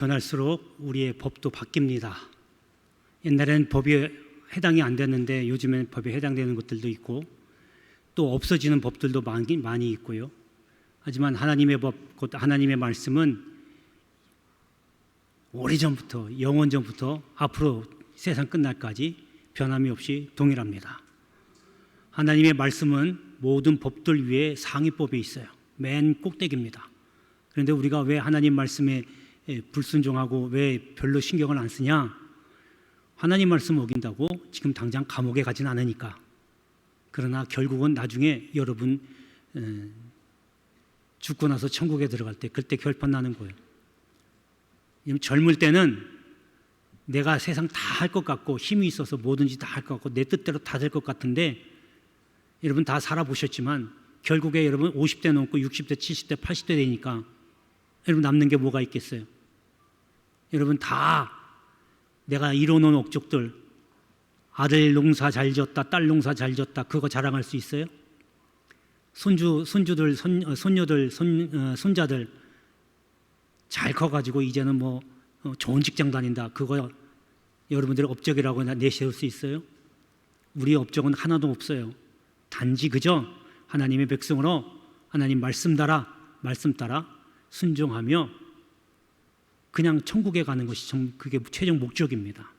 변할수록 우리의 법도 바뀝니다. 옛날에는 법이 해당이 안 됐는데 요즘에는 법에 해당되는 것들도 있고 또 없어지는 법들도 많이 있고요. 하지만 하나님의 법, 곧 하나님의 말씀은 오래전부터, 영원전부터 앞으로 세상 끝날까지 변함이 없이 동일합니다. 하나님의 말씀은 모든 법들 위에 상위법에 있어요. 맨 꼭대기입니다. 그런데 우리가 왜 하나님 말씀에 불순종하고 왜 별로 신경을 안 쓰냐? 하나님 말씀 어긴다고 지금 당장 감옥에 가진 않으니까. 그러나 결국은 나중에 여러분 죽고 나서 천국에 들어갈 때 그때 결판 나는 거예요. 젊을 때는 내가 세상 다 할 것 같고 힘이 있어서 뭐든지 다 할 것 같고 내 뜻대로 다 될 것 같은데 여러분 다 살아보셨지만 결국에 여러분 50대 넘고 60대, 70대, 80대 되니까 여러분 남는 게 뭐가 있겠어요? 여러분 다 내가 이뤄놓은 억족들, 아들 농사 잘 지었다, 딸 농사 잘 지었다, 그거 자랑할 수 있어요? 손주들, 손녀들, 손자들 잘 커가지고 이제는 뭐 좋은 직장 다닌다, 그거 여러분들의 업적이라고 내세울 수 있어요? 우리 업적은 하나도 없어요. 단지 그저 하나님의 백성으로 하나님 말씀 따라 순종하며 그냥 천국에 가는 것이 그게 최종 목적입니다.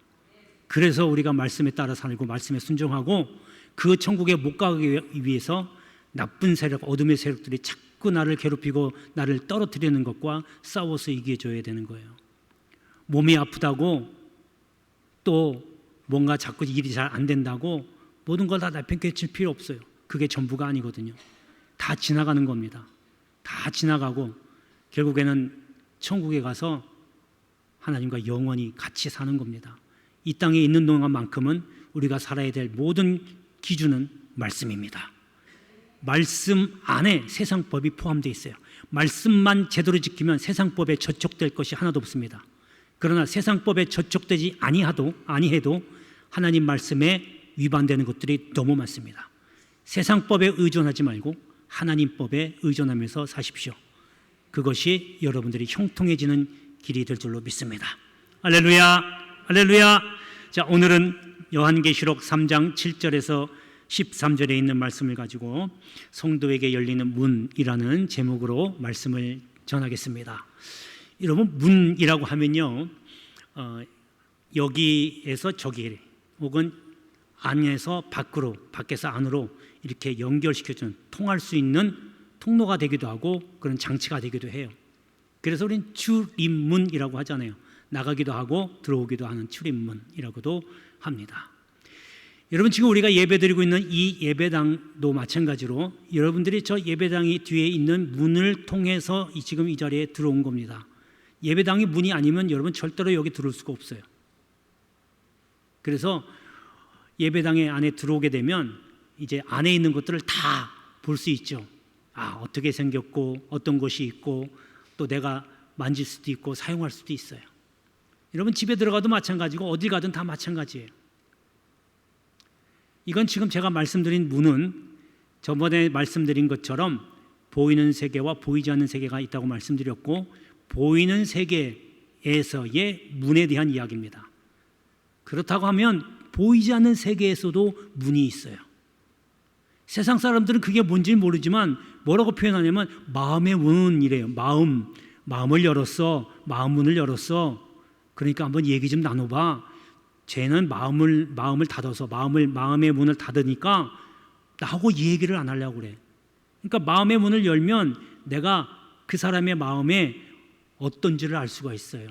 그래서 우리가 말씀에 따라 살고 말씀에 순종하고 그 천국에 못 가기 위해서 나쁜 세력, 어둠의 세력들이 자꾸 나를 괴롭히고 나를 떨어뜨리는 것과 싸워서 이겨줘야 되는 거예요. 몸이 아프다고 또 뭔가 자꾸 일이 잘 안 된다고 모든 걸 다 내팽개칠 필요 없어요. 그게 전부가 아니거든요. 다 지나가는 겁니다. 다 지나가고 결국에는 천국에 가서 하나님과 영원히 같이 사는 겁니다. 이 땅에 있는 동안만큼은 우리가 살아야 될 모든 기준은 말씀입니다. 말씀 안에 세상 법이 포함되어 있어요. 말씀만 제대로 지키면 세상 법에 저촉될 것이 하나도 없습니다. 그러나 세상 법에 저촉되지 아니해도 하나님 말씀에 위반되는 것들이 너무 많습니다. 세상 법에 의존하지 말고 하나님 법에 의존하면서 사십시오. 그것이 여러분들이 형통해지는 길이 될 줄로 믿습니다. 할렐루야, 할렐루야. 자, 오늘은 요한계시록 3장 7절에서 13절에 있는 말씀을 가지고 성도에게 열리는 문이라는 제목으로 말씀을 전하겠습니다. 여러분, 문이라고 하면요, 여기에서 저기 혹은 안에서 밖으로, 밖에서 안으로 이렇게 연결시켜주는, 통할 수 있는 통로가 되기도 하고 그런 장치가 되기도 해요. 그래서 우리는 출입문이라고 하잖아요. 나가기도 하고 들어오기도 하는 출입문이라고도 합니다. 여러분, 지금 우리가 예배드리고 있는 이 예배당도 마찬가지로 여러분들이 저 예배당이 뒤에 있는 문을 통해서 지금 이 자리에 들어온 겁니다. 예배당이 문이 아니면 여러분 절대로 여기 들어올 수가 없어요. 그래서 예배당에 안에 들어오게 되면 이제 안에 있는 것들을 다 볼 수 있죠. 어떻게 생겼고 어떤 것이 있고 또 내가 만질 수도 있고 사용할 수도 있어요. 여러분, 집에 들어가도 마찬가지고 어디 가든 다 마찬가지예요. 이건 지금 제가 말씀드린 문은 저번에 말씀드린 것처럼 보이는 세계와 보이지 않는 세계가 있다고 말씀드렸고, 보이는 세계에서의 문에 대한 이야기입니다. 그렇다고 하면 보이지 않는 세계에서도 문이 있어요. 세상 사람들은 그게 뭔지 모르지만 뭐라고 표현하냐면 마음의 문이래요. 마음을 열었어. 마음 문을 열었어. 그러니까 한번 얘기 좀 나눠봐. 쟤는 마음을 닫아서 마음의 문을 닫으니까 나하고 얘기를 안 하려고 그래. 그러니까 마음의 문을 열면 내가 그 사람의 마음에 어떤지를 알 수가 있어요.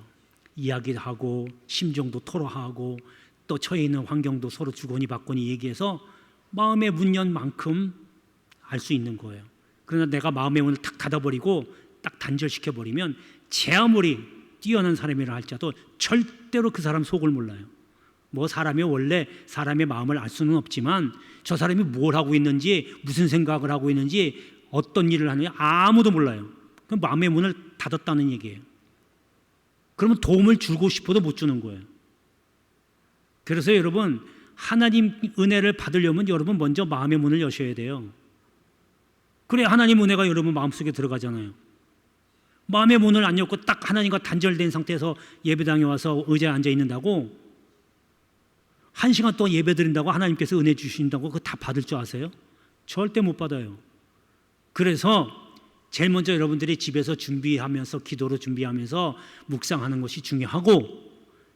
이야기를 하고 심정도 토로하고 또 처해 있는 환경도 서로 주거니 받거니 얘기해서 마음의 문 연 만큼 알 수 있는 거예요. 그러나 내가 마음의 문을 탁 닫아버리고 딱 단절시켜버리면 제 아무리 뛰어난 사람이라 할지라도 절대로 그 사람 속을 몰라요. 뭐 사람이 원래 사람의 마음을 알 수는 없지만 저 사람이 뭘 하고 있는지, 무슨 생각을 하고 있는지, 어떤 일을 하느냐 아무도 몰라요. 그럼 마음의 문을 닫았다는 얘기예요. 그러면 도움을 주고 싶어도 못 주는 거예요. 그래서 여러분, 하나님 은혜를 받으려면 여러분 먼저 마음의 문을 여셔야 돼요. 그래야 하나님 은혜가 여러분 마음속에 들어가잖아요. 마음의 문을 안 열고 딱 하나님과 단절된 상태에서 예배당에 와서 의자에 앉아 있는다고 1시간 동안 예배 드린다고 하나님께서 은혜 주신다고 그거 다 받을 줄 아세요? 절대 못 받아요. 그래서 제일 먼저 여러분들이 집에서 준비하면서 기도로 준비하면서 묵상하는 것이 중요하고,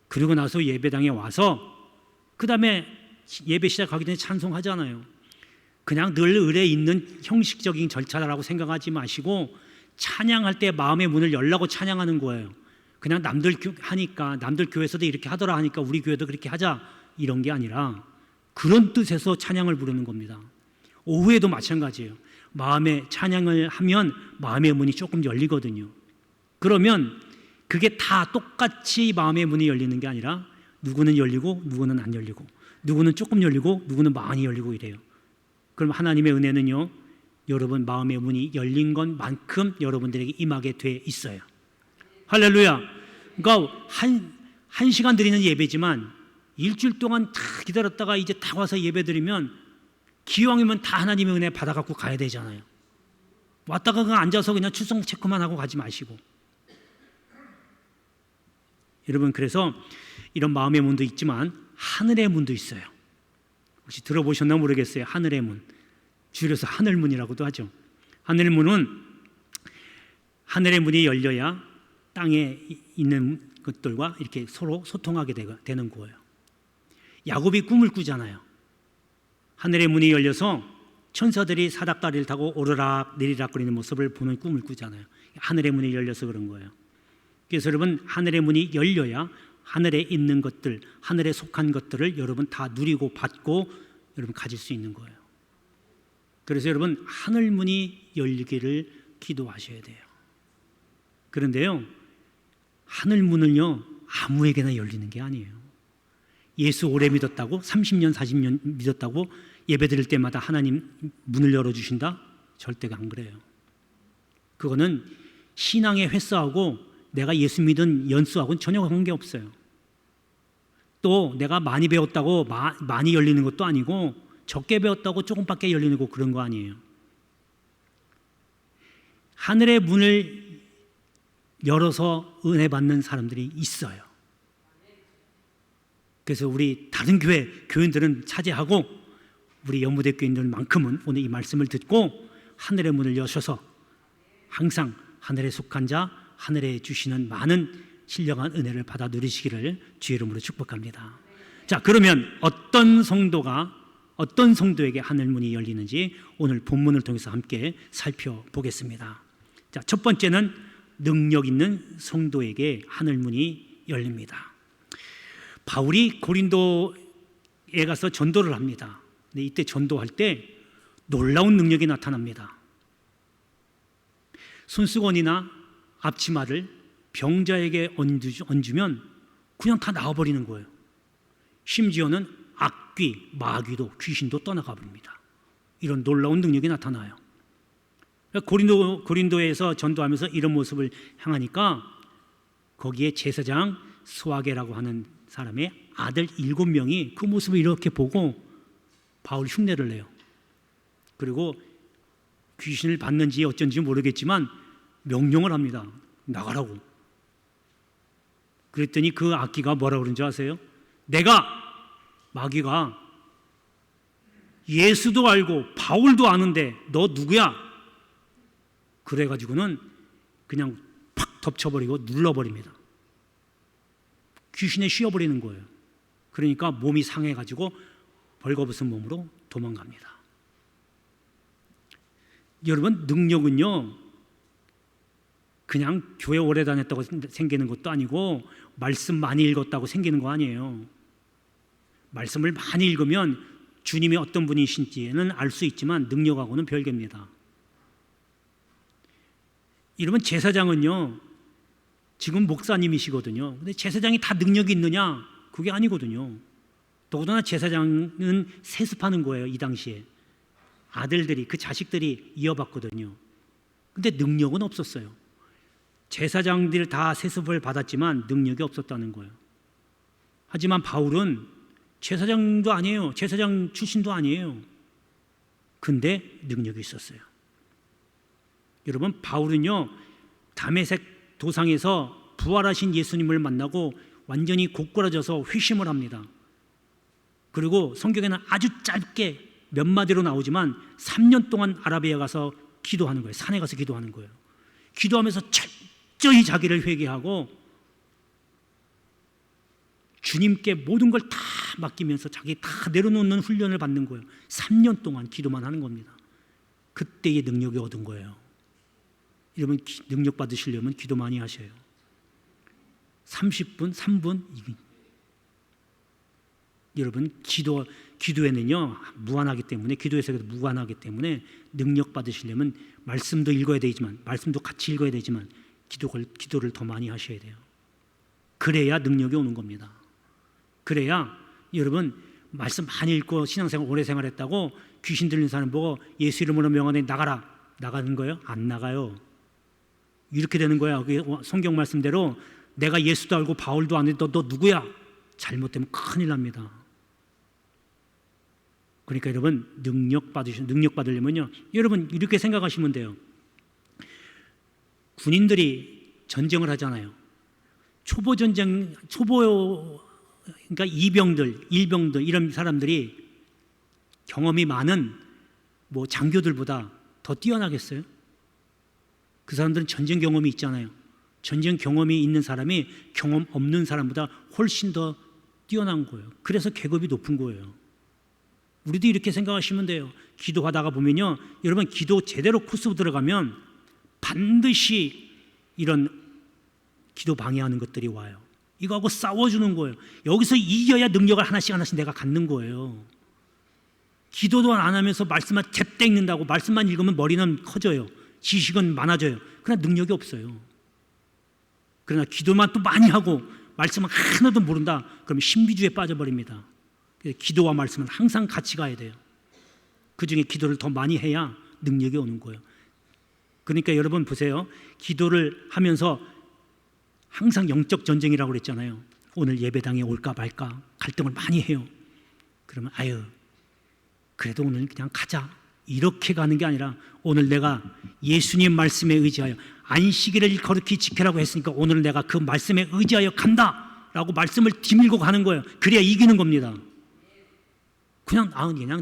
그리고 나서 예배당에 와서 그 다음에 예배 시작하기 전에 찬송하잖아요. 그냥 늘 을에 있는 형식적인 절차라고 생각하지 마시고 찬양할 때 마음의 문을 열라고 찬양하는 거예요. 그냥 남들 하니까, 남들 교회에서도 이렇게 하더라 하니까 우리 교회도 그렇게 하자, 이런 게 아니라 그런 뜻에서 찬양을 부르는 겁니다. 오후에도 마찬가지예요. 마음에 찬양을 하면 마음의 문이 조금 열리거든요. 그러면 그게 다 똑같이 마음의 문이 열리는 게 아니라 누구는 열리고 누구는 안 열리고, 누구는 조금 열리고 누구는 많이 열리고 이래요. 그럼 하나님의 은혜는요, 여러분 마음의 문이 열린 것만큼 여러분들에게 임하게 돼 있어요. 할렐루야. 그러니까 한 시간 드리는 예배지만 일주일 동안 다 기다렸다가 이제 다 와서 예배 드리면 기왕이면 다 하나님의 은혜 받아갖고 가야 되잖아요. 왔다가 그냥 앉아서 그냥 출석 체크만 하고 가지 마시고. 여러분, 그래서 이런 마음의 문도 있지만 하늘의 문도 있어요. 혹시 들어보셨나 모르겠어요. 하늘의 문, 줄여서 하늘문이라고도 하죠. 하늘의 문은 하늘의 문이 열려야 땅에 있는 것들과 이렇게 서로 소통하게 되는 거예요. 야곱이 꿈을 꾸잖아요. 하늘의 문이 열려서 천사들이 사닥다리를 타고 오르락 내리락 거리는 모습을 보는 꿈을 꾸잖아요. 하늘의 문이 열려서 그런 거예요. 그래서 여러분, 하늘의 문이 열려야 하늘에 있는 것들, 하늘에 속한 것들을 여러분 다 누리고 받고 여러분 가질 수 있는 거예요. 그래서 여러분, 하늘 문이 열리기를 기도하셔야 돼요. 그런데요, 하늘 문을요 아무에게나 열리는 게 아니에요. 예수 오래 믿었다고, 30년 40년 믿었다고 예배 드릴 때마다 하나님 문을 열어주신다? 절대가 안 그래요. 그거는 신앙의 횟수하고 내가 예수 믿은 연수하고는 전혀 관계없어요. 또 내가 많이 배웠다고 많이 열리는 것도 아니고 적게 배웠다고 조금밖에 열리는 거, 그런 거 아니에요. 하늘의 문을 열어서 은혜 받는 사람들이 있어요. 그래서 우리 다른 교인들은 차지하고 우리 연무대 교인들만큼은 오늘 이 말씀을 듣고 하늘의 문을 여셔서 항상 하늘에 속한 자, 하늘에 주시는 많은 신령한 은혜를 받아 누리시기를 주의 이름으로 축복합니다. 자, 그러면 어떤 성도에게 하늘문이 열리는지 오늘 본문을 통해서 함께 살펴보겠습니다. 자, 첫 번째는 능력 있는 성도에게 하늘문이 열립니다. 바울이 고린도에 가서 전도를 합니다. 근데 이때 전도할 때 놀라운 능력이 나타납니다. 손수건이나 앞치마를 병자에게 얹으면 그냥 다 나와버리는 거예요. 심지어는 악귀, 마귀도, 귀신도 떠나가 버립니다. 이런 놀라운 능력이 나타나요. 고린도에서 전도하면서 이런 모습을 향하니까 거기에 제사장 스와게라고 하는 사람의 아들 7명이 그 모습을 이렇게 보고 바울 흉내를 내요. 그리고 귀신을 받는지 어쩐지 모르겠지만 명령을 합니다. 나가라고. 그랬더니 그 악귀가 뭐라고 그러는지 아세요? 마귀가 예수도 알고 바울도 아는데 너 누구야? 그래가지고는 그냥 팍 덮쳐버리고 눌러버립니다. 귀신에 씌어버리는 거예요. 그러니까 몸이 상해가지고 벌거벗은 몸으로 도망갑니다. 여러분, 능력은요 그냥 교회 오래 다녔다고 생기는 것도 아니고 말씀 많이 읽었다고 생기는 거 아니에요. 말씀을 많이 읽으면 주님이 어떤 분이신지는 알 수 있지만 능력하고는 별개입니다. 여러분, 제사장은요 지금 목사님이시거든요. 근데 제사장이 다 능력이 있느냐? 그게 아니거든요. 더군다나 제사장은 세습하는 거예요. 이 당시에 아들들이, 그 자식들이 이어받거든요. 근데 능력은 없었어요. 제사장들 다 세습을 받았지만 능력이 없었다는 거예요. 하지만 바울은 제사장도 아니에요. 제사장 출신도 아니에요. 근데 능력이 있었어요. 여러분, 바울은요 다메섹 도상에서 부활하신 예수님을 만나고 완전히 고꾸라져서 회심을 합니다. 그리고 성경에는 아주 짧게 몇 마디로 나오지만 3년 동안 아라비아 가서 기도하는 거예요. 산에 가서 기도하는 거예요. 기도하면서 철저히 자기를 회개하고 주님께 모든 걸 다 맡기면서 자기 다 내려놓는 훈련을 받는 거예요. 3년 동안 기도만 하는 겁니다. 그때의 능력이 얻은 거예요. 여러분 능력 받으시려면 기도 많이 하셔요. 30분, 3분. 여러분 기도에는요 무한하기 때문에, 기도에서도 무한하기 때문에 능력 받으시려면 말씀도 읽어야 되지만, 말씀도 같이 읽어야 되지만 기도를 더 많이 하셔야 돼요. 그래야 능력이 오는 겁니다. 그래야 여러분 말씀 많이 읽고 신앙생활 오래 생활했다고 귀신 들린 사람 보고 예수 이름으로 명하되 나가라, 나가는 거예요? 안 나가요. 이렇게 되는 거야. 성경 말씀대로 내가 예수도 알고 바울도 아는데 너 누구야? 잘못되면 큰일 납니다. 그러니까 여러분 능력 받으려면요, 여러분 이렇게 생각하시면 돼요. 군인들이 전쟁을 하잖아요. 그러니까 이병들, 일병들 이런 사람들이 경험이 많은 장교들보다 더 뛰어나겠어요? 그 사람들은 전쟁 경험이 있잖아요. 전쟁 경험이 있는 사람이 경험 없는 사람보다 훨씬 더 뛰어난 거예요. 그래서 계급이 높은 거예요. 우리도 이렇게 생각하시면 돼요. 기도하다가 보면요, 여러분 기도 제대로 코스 들어가면 반드시 이런 기도 방해하는 것들이 와요. 이거하고 싸워주는 거예요. 여기서 이겨야 능력을 하나씩 내가 갖는 거예요. 기도도 안 하면서 말씀만 잽대 읽는다고, 말씀만 읽으면 머리는 커져요. 지식은 많아져요. 그러나 능력이 없어요. 그러나 기도만 또 많이 하고 말씀은 하나도 모른다, 그러면 신비주의에 빠져버립니다. 기도와 말씀은 항상 같이 가야 돼요. 그중에 기도를 더 많이 해야 능력이 오는 거예요. 그러니까 여러분 보세요. 기도를 하면서 항상 영적 전쟁이라고 그랬잖아요. 오늘 예배당에 올까 말까 갈등을 많이 해요. 그러면 그래도 오늘 그냥 가자, 이렇게 가는 게 아니라 오늘 내가 예수님 말씀에 의지하여 안식일을 거룩히 지키라고 했으니까 오늘 내가 그 말씀에 의지하여 간다 라고 말씀을 뒤밀고 가는 거예요. 그래야 이기는 겁니다. 그냥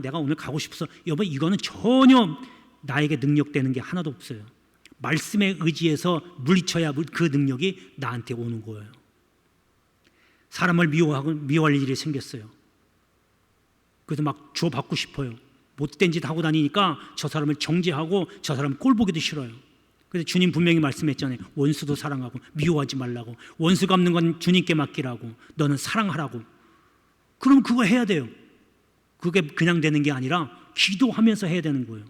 내가 오늘 가고 싶어서, 여보 이거는 전혀 나에게 능력되는 게 하나도 없어요. 말씀에 의지해서 물리쳐야 그 능력이 나한테 오는 거예요. 사람을 미워할 일이 생겼어요. 그래서 막 주워받고 싶어요. 못된 짓 하고 다니니까 저 사람을 정죄하고 저 사람 꼴 보기도 싫어요. 그래서 주님 분명히 말씀했잖아요. 원수도 사랑하고 미워하지 말라고. 원수 갚는 건 주님께 맡기라고. 너는 사랑하라고. 그럼 그거 해야 돼요. 그게 그냥 되는 게 아니라 기도하면서 해야 되는 거예요.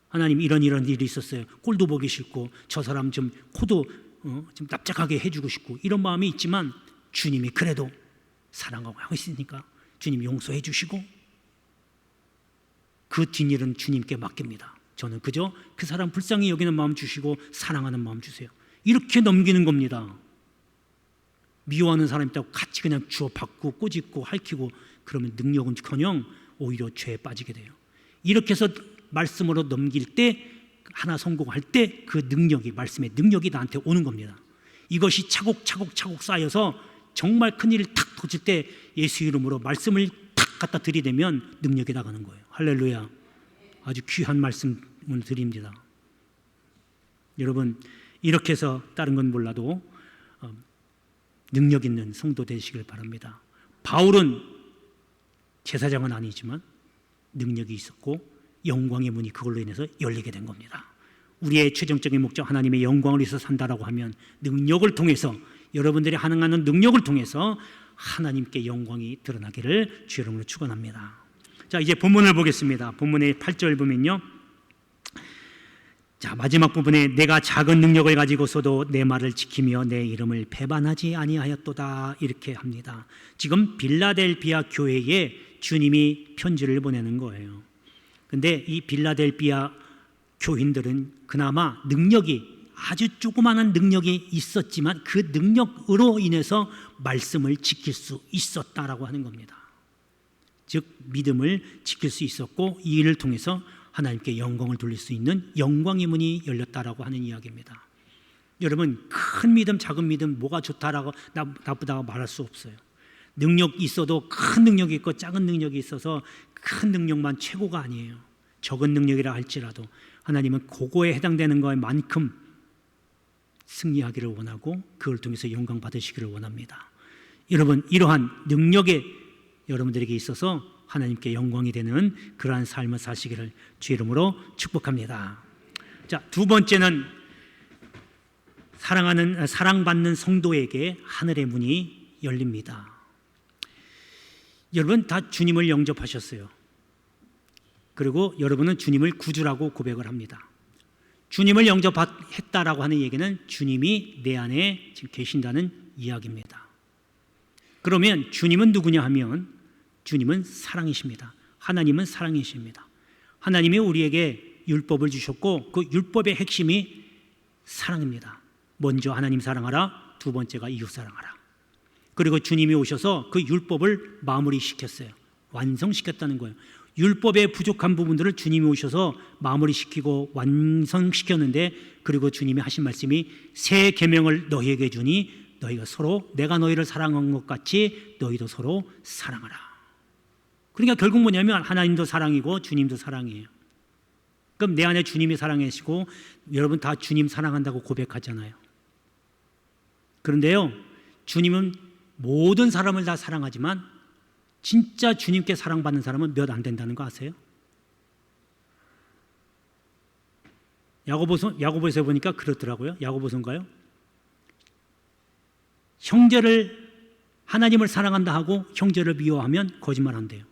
하나님 이런 일이 있었어요. 꼴도 보기 싫고 저 사람 좀 코도 좀 납작하게 해주고 싶고 이런 마음이 있지만 주님이 그래도 사랑하고 하고 있으니까 주님 용서해 주시고 그 뒷일은 주님께 맡깁니다. 저는 그저 그 사람 불쌍히 여기는 마음 주시고 사랑하는 마음 주세요. 이렇게 넘기는 겁니다. 미워하는 사람 있다고 같이 그냥 주워받고 꼬집고 핥히고 그러면 능력은커녕 오히려 죄에 빠지게 돼요. 이렇게 해서 말씀으로 넘길 때, 하나 성공할 때 그 능력이, 말씀의 능력이 나한테 오는 겁니다. 이것이 차곡차곡 쌓여서 정말 큰일을 탁 터질 때 예수 이름으로 말씀을 탁 갖다 들이대면 능력이 나가는 거예요. 할렐루야. 아주 귀한 말씀을 드립니다. 여러분 이렇게 해서 다른 건 몰라도 능력 있는 성도 되시길 바랍니다. 바울은 제사장은 아니지만 능력이 있었고 영광의 문이 그걸로 인해서 열리게 된 겁니다. 우리의 최종적인 목적 하나님의 영광을 위해서 산다라고 하면 능력을 통해서, 여러분들이 하는 능력을 통해서 하나님께 영광이 드러나기를 주 이름으로 축원합니다. 자, 이제 본문을 보겠습니다. 본문의 8절 보면요, 자, 마지막 부분에 내가 작은 능력을 가지고서도 내 말을 지키며 내 이름을 배반하지 아니하였도다 이렇게 합니다. 지금 빌라델비아 교회에 주님이 편지를 보내는 거예요. 근데 이 빌라델비아 교인들은 그나마 능력이, 아주 조그마한 능력이 있었지만 그 능력으로 인해서 말씀을 지킬 수 있었다라고 하는 겁니다. 즉 믿음을 지킬 수 있었고 이 일을 통해서 하나님께 영광을 돌릴 수 있는 영광의 문이 열렸다라고 하는 이야기입니다. 여러분, 큰 믿음, 작은 믿음, 뭐가 좋다라고 나쁘다고 말할 수 없어요. 능력이 있어도 큰 능력이 있고 작은 능력이 있어서 큰 능력만 최고가 아니에요. 적은 능력이라 할지라도 하나님은 그거에 해당되는 것만큼 승리하기를 원하고 그걸 통해서 영광 받으시기를 원합니다. 여러분, 이러한 능력에 여러분들에게 있어서 하나님께 영광이 되는 그러한 삶을 사시기를 주 이름으로 축복합니다. 자, 두 번째는 사랑받는 성도에게 하늘의 문이 열립니다. 여러분 다 주님을 영접하셨어요. 그리고 여러분은 주님을 구주라고 고백을 합니다. 주님을 영접했다라고 하는 얘기는 주님이 내 안에 지금 계신다는 이야기입니다. 그러면 주님은 누구냐 하면 주님은 사랑이십니다. 하나님은 사랑이십니다. 하나님이 우리에게 율법을 주셨고 그 율법의 핵심이 사랑입니다. 먼저 하나님 사랑하라, 두 번째가 이웃 사랑하라. 그리고 주님이 오셔서 그 율법을 마무리시켰어요. 완성시켰다는 거예요. 율법의 부족한 부분들을 주님이 오셔서 마무리시키고 완성시켰는데, 그리고 주님이 하신 말씀이 새 계명을 너희에게 주니 너희가 서로 내가 너희를 사랑한 것 같이 너희도 서로 사랑하라. 그러니까 결국 뭐냐면 하나님도 사랑이고 주님도 사랑이에요. 그럼 내 안에 주님이 사랑하시고 여러분 다 주님 사랑한다고 고백하잖아요. 그런데요, 주님은 모든 사람을 다 사랑하지만 진짜 주님께 사랑받는 사람은 몇 안 된다는 거 아세요? 야고보서에 보니까 그렇더라고요. 야고보서인가요? 형제를 하나님을 사랑한다 하고 형제를 미워하면 거짓말한대요.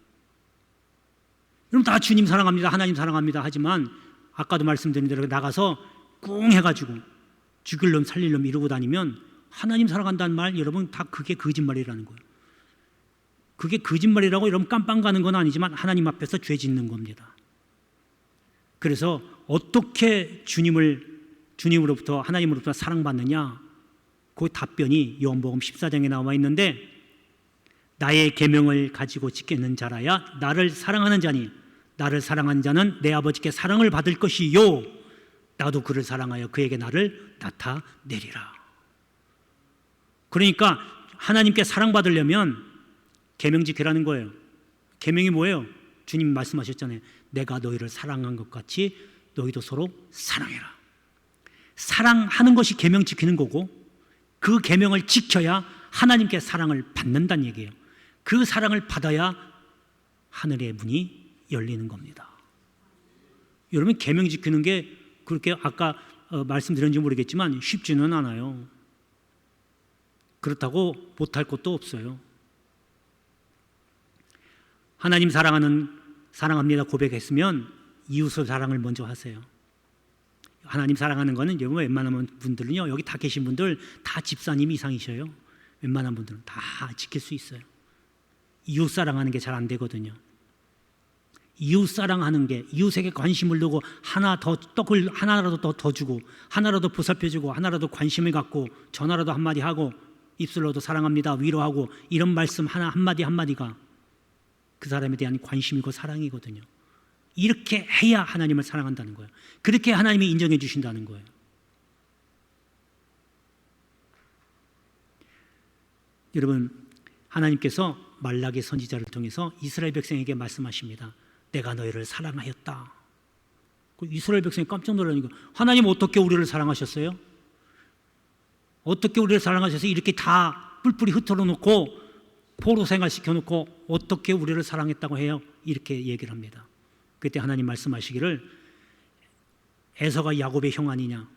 여러분 다 주님 사랑합니다, 하나님 사랑합니다 하지만 아까도 말씀드린 대로 나가서 꿍 해가지고 죽일 놈 살릴 놈 이러고 다니면 하나님 사랑한다는 말, 여러분 다 그게 거짓말이라는 거예요. 그게 거짓말이라고 여러분 깜빵 가는 건 아니지만 하나님 앞에서 죄 짓는 겁니다. 그래서 어떻게 주님으로부터 하나님으로부터 사랑받느냐, 그 답변이 요한복음 14장에 나와 있는데, 나의 계명을 가지고 지키는 자라야 나를 사랑하는 자니 나를 사랑하는 자는 내 아버지께 사랑을 받을 것이요 나도 그를 사랑하여 그에게 나를 나타내리라. 그러니까 하나님께 사랑받으려면 계명 지키라는 거예요. 계명이 뭐예요? 주님 말씀하셨잖아요. 내가 너희를 사랑한 것 같이 너희도 서로 사랑해라. 사랑하는 것이 계명 지키는 거고, 그 계명을 지켜야 하나님께 사랑을 받는다는 얘기예요. 그 사랑을 받아야 하늘의 문이 열리는 겁니다. 여러분 계명 지키는 게 그렇게 아까 말씀드렸는지 모르겠지만 쉽지는 않아요. 그렇다고 못할 것도 없어요. 하나님 사랑합니다 고백했으면 이웃을 사랑을 먼저 하세요. 하나님 사랑하는 거는 여러분 웬만한 분들은요, 여기 다 계신 분들 다 집사님 이상이셔요. 웬만한 분들은 다 지킬 수 있어요. 이웃 사랑하는 게 잘 안 되거든요. 이웃 사랑하는 게, 이웃에게 관심을 두고 하나라도 더 주고, 하나라도 보살펴주고, 하나라도 관심을 갖고, 전화라도 한마디 하고, 입술로도 사랑합니다 위로하고, 이런 말씀 한마디가 그 사람에 대한 관심이고 사랑이거든요. 이렇게 해야 하나님을 사랑한다는 거예요. 그렇게 하나님이 인정해 주신다는 거예요. 여러분, 하나님께서 말라기 선지자를 통해서 이스라엘 백성에게 말씀하십니다. 내가 너희를 사랑하였다. 이스라엘 백성이 깜짝 놀라니까, 하나님 어떻게 우리를 사랑하셨어요? 어떻게 우리를 사랑하셔서 이렇게 다 뿔뿔이 흩어져 놓고 포로 생활 시켜놓고 어떻게 우리를 사랑했다고 해요? 이렇게 얘기를 합니다. 그때 하나님 말씀하시기를, 에서가 야곱의 형 아니냐?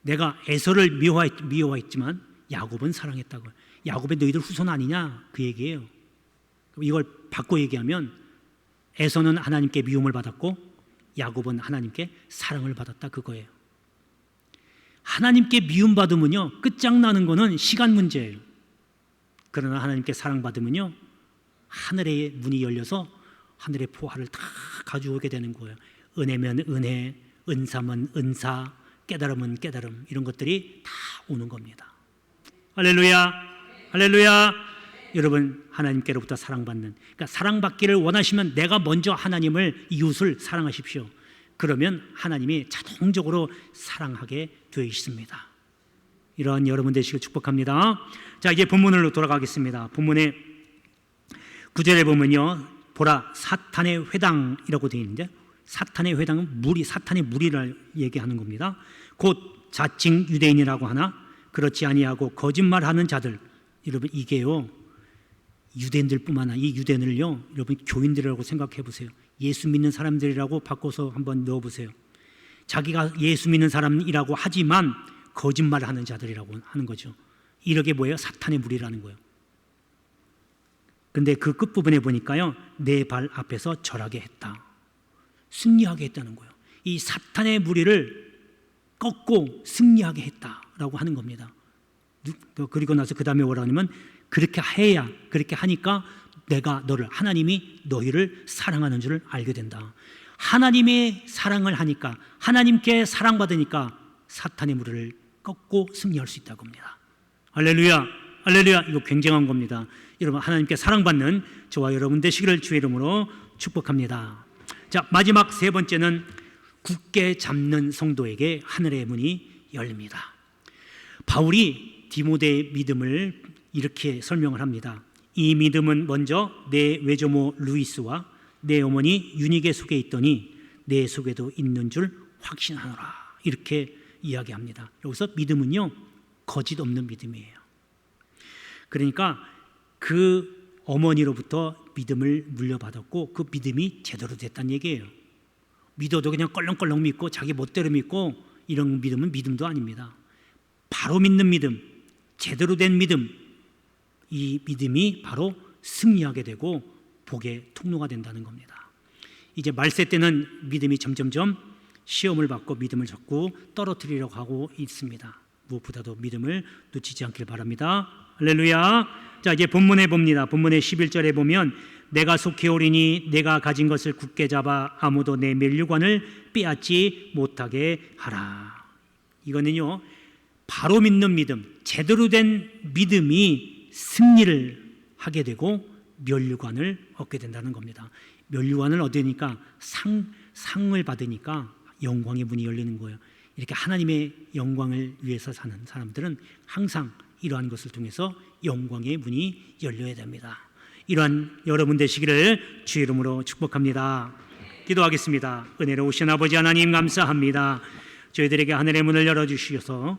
내가 에서를 미워했지만 야곱은 사랑했다고요. 야곱의 너희들 후손 아니냐? 그 얘기예요. 이걸 바꿔 얘기하면 에서는 하나님께 미움을 받았고 야곱은 하나님께 사랑을 받았다, 그거예요. 하나님께 미움받으면요, 끝장나는 거는 시간 문제예요. 그러나 하나님께 사랑받으면요, 하늘의 문이 열려서 하늘의 포화를 다 가져오게 되는 거예요. 은혜면 은혜, 은사면 은사, 깨달음은 깨달음, 이런 것들이 다 오는 겁니다. 할렐루야, 할렐루야. 여러분, 하나님께로부터 사랑받는, 그러니까 사랑받기를 원하시면 내가 먼저 하나님을, 이웃을 사랑하십시오. 그러면 하나님이 자동적으로 사랑하게 되어 있습니다. 이러한 여러분 되시길 축복합니다. 자, 이제 본문으로 돌아가겠습니다. 본문의 9절에 보면요, 보라 사탄의 회당이라고 되어 있는데, 사탄의 회당은 사탄의 무리를 얘기하는 겁니다. 곧 자칭 유대인이라고 하나 그렇지 아니하고 거짓말하는 자들. 여러분, 이게요, 유대인들뿐만 아니라 이 유대인을요, 여러분 교인들이라고 생각해 보세요. 예수 믿는 사람들이라고 바꿔서 한번 넣어 보세요. 자기가 예수 믿는 사람이라고 하지만 거짓말을 하는 자들이라고 하는 거죠. 이렇게 뭐예요? 사탄의 무리라는 거예요. 근데 그 끝부분에 보니까요, 내 발 앞에서 절하게 했다, 승리하게 했다는 거예요. 이 사탄의 무리를 꺾고 승리하게 했다라고 하는 겁니다. 그리고 나서 그 다음에 뭐라 하냐면, 그렇게 해야, 그렇게 하니까 내가 너를, 하나님이 너희를 사랑하는 줄을 알게 된다. 하나님의 사랑을 하니까, 하나님께 사랑받으니까 사탄의 무리를 꺾고 승리할 수 있다고 합니다. 할렐루야, 할렐루야. 이거 굉장한 겁니다. 여러분, 하나님께 사랑받는 저와 여러분 되시기를 주의 이름으로 축복합니다. 자, 마지막 세 번째는 굳게 잡는 성도에게 하늘의 문이 열립니다. 바울이 디모데의 믿음을 이렇게 설명을 합니다. 이 믿음은 먼저 내 외조모 루이스와 내 어머니 유니게 속에 있더니 내 속에도 있는 줄 확신하노라, 이렇게 이야기합니다. 여기서 믿음은요, 거짓 없는 믿음이에요. 그러니까 그 어머니로부터 믿음을 물려받았고 그 믿음이 제대로 됐다는 얘기예요. 믿어도 그냥 껄렁껄렁 믿고 자기 멋대로 믿고 이런 믿음은 믿음도 아닙니다. 바로 믿는 믿음, 제대로 된 믿음, 이 믿음이 바로 승리하게 되고 복의 통로가 된다는 겁니다. 이제 말세 때는 믿음이 점점점 시험을 받고 믿음을 자꾸 떨어뜨리려고 하고 있습니다. 무엇보다도 믿음을 놓치지 않길 바랍니다. 할렐루야. 자, 이제 본문에 봅니다. 본문의 11절에 보면, 내가 속히 오리니 내가 가진 것을 굳게 잡아 아무도 내 면류관을 빼앗지 못하게 하라. 이거는요, 바로 믿는 믿음, 제대로 된 믿음이 승리를 하게 되고 면류관을 얻게 된다는 겁니다. 면류관을 얻으니까 상을 받으니까 영광의 문이 열리는 거예요. 이렇게 하나님의 영광을 위해서 사는 사람들은 항상 이러한 것을 통해서 영광의 문이 열려야 됩니다. 이러한 여러분 되시기를 주의 이름으로 축복합니다. 기도하겠습니다. 은혜로우신 아버지 하나님, 감사합니다. 저희들에게 하늘의 문을 열어주셔서